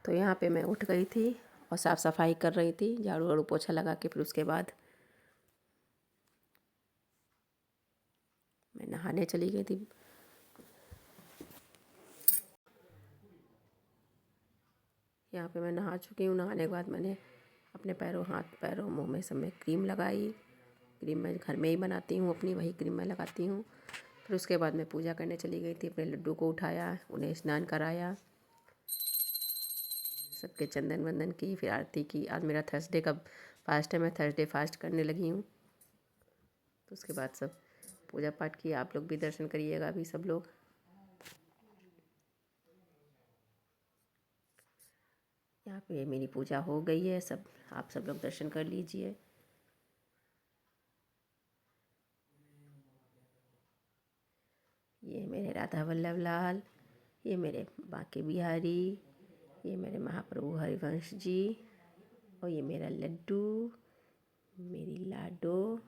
तो यहाँ पे मैं उठ गई थी और साफ़ सफाई कर रही थी, झाड़ू वाड़ू पोछा लगा के। फिर उसके बाद मैं नहाने चली गई थी। यहाँ पे मैं नहा चुकी हूँ। नहाने के बाद मैंने अपने पैरों, हाथ पैरों, मुँह में सब में क्रीम लगाई। क्रीम मैं घर में ही बनाती हूँ अपनी, वही क्रीम मैं लगाती हूँ। फिर उसके बाद मैं पूजा करने चली गई थी। अपने लड्डू को उठाया, उन्हें स्नान कराया, सबके चंदन वंदन की, फिर आरती की। आज मेरा थर्सडे का फास्ट है, मैं थर्सडे फास्ट करने लगी हूँ। तो उसके बाद सब पूजा पाठ किया। आप लोग भी दर्शन करिएगा अभी सब लोग। यहाँ पे मेरी पूजा हो गई है, सब आप सब लोग दर्शन कर लीजिए। ये मेरे राधा वल्लभ लाल, ये मेरे बांके बिहारी, ये मेरे महाप्रभु हरिवंश जी, और ये मेरा लड्डू, मेरी लाडो।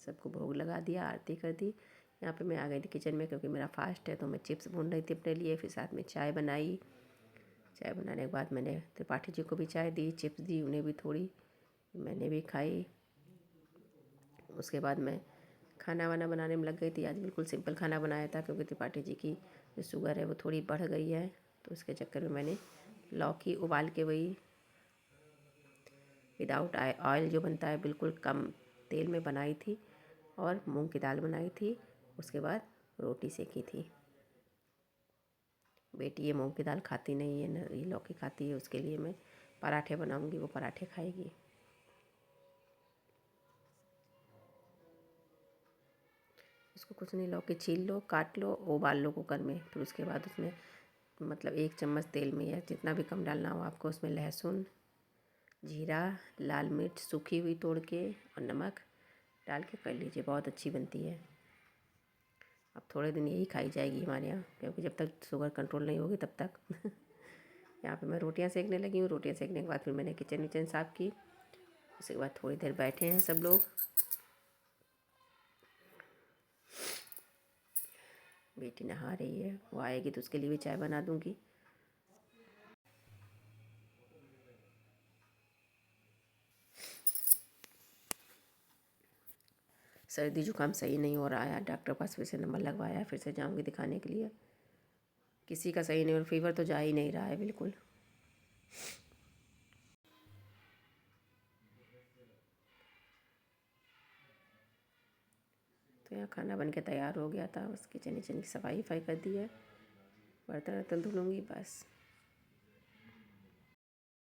सबको भोग लगा दिया, आरती कर दी। यहाँ पे मैं आ गई थी किचन में, क्योंकि मेरा फास्ट है। तो मैं चिप्स भून रही थी अपने लिए, फिर साथ में चाय बनाई। चाय बनाने के बाद मैंने त्रिपाठी जी को भी चाय दी, चिप्स दी उन्हें भी थोड़ी, मैंने भी खाई। उसके बाद मैं खाना वाना बनाने में लग गई थी। आज बिल्कुल सिंपल खाना बनाया था, क्योंकि त्रिपाठी जी की जो शुगर है वो थोड़ी बढ़ गई है। तो उसके चक्कर में मैंने लौकी उबाल के, वही विदाउट ऑयल जो बनता है, बिल्कुल कम तेल में बनाई थी। और मूंग की दाल बनाई थी। उसके बाद रोटी सेकी थी। बेटी ये मूंग की दाल खाती नहीं है, न ये लौकी खाती है। उसके लिए मैं पराठे बनाऊंगी, वो पराठे खाएगी। इसको कुछ नहीं, लौकी छील लो, काट लो, उबाल लो कुकर में। फिर उसके बाद उसमें मतलब 1 चम्मच तेल में, या जितना भी कम डालना हो आपको, उसमें लहसुन, जीरा, लाल मिर्च सूखी हुई तोड़ के, और नमक डाल के कर लीजिए, बहुत अच्छी बनती है। अब थोड़े दिन यही खाई जाएगी हमारे यहाँ, क्योंकि जब तक शुगर कंट्रोल नहीं होगी तब तक। यहाँ पे मैं रोटियां सेकने लगी हूँ। रोटियां सेकने के बाद फिर मैंने किचन विचन साफ़ की। उसके बाद थोड़ी देर बैठे हैं सब लोग। बेटी नहा रही है, वो आएगी तो उसके लिए भी चाय बना दूँगी। सर्दी जुकाम सही नहीं हो रहा है, डॉक्टर के पास फिर से नंबर लगवाया, फिर से जाऊँगी दिखाने के लिए। किसी का सही नहीं, और फीवर तो जा ही नहीं रहा है बिल्कुल। तो यहाँ खाना बन के तैयार हो गया था, बस किचन विचन की सफाई वफाई कर दी है, बर्तन वर्तन धुलूँगी बस।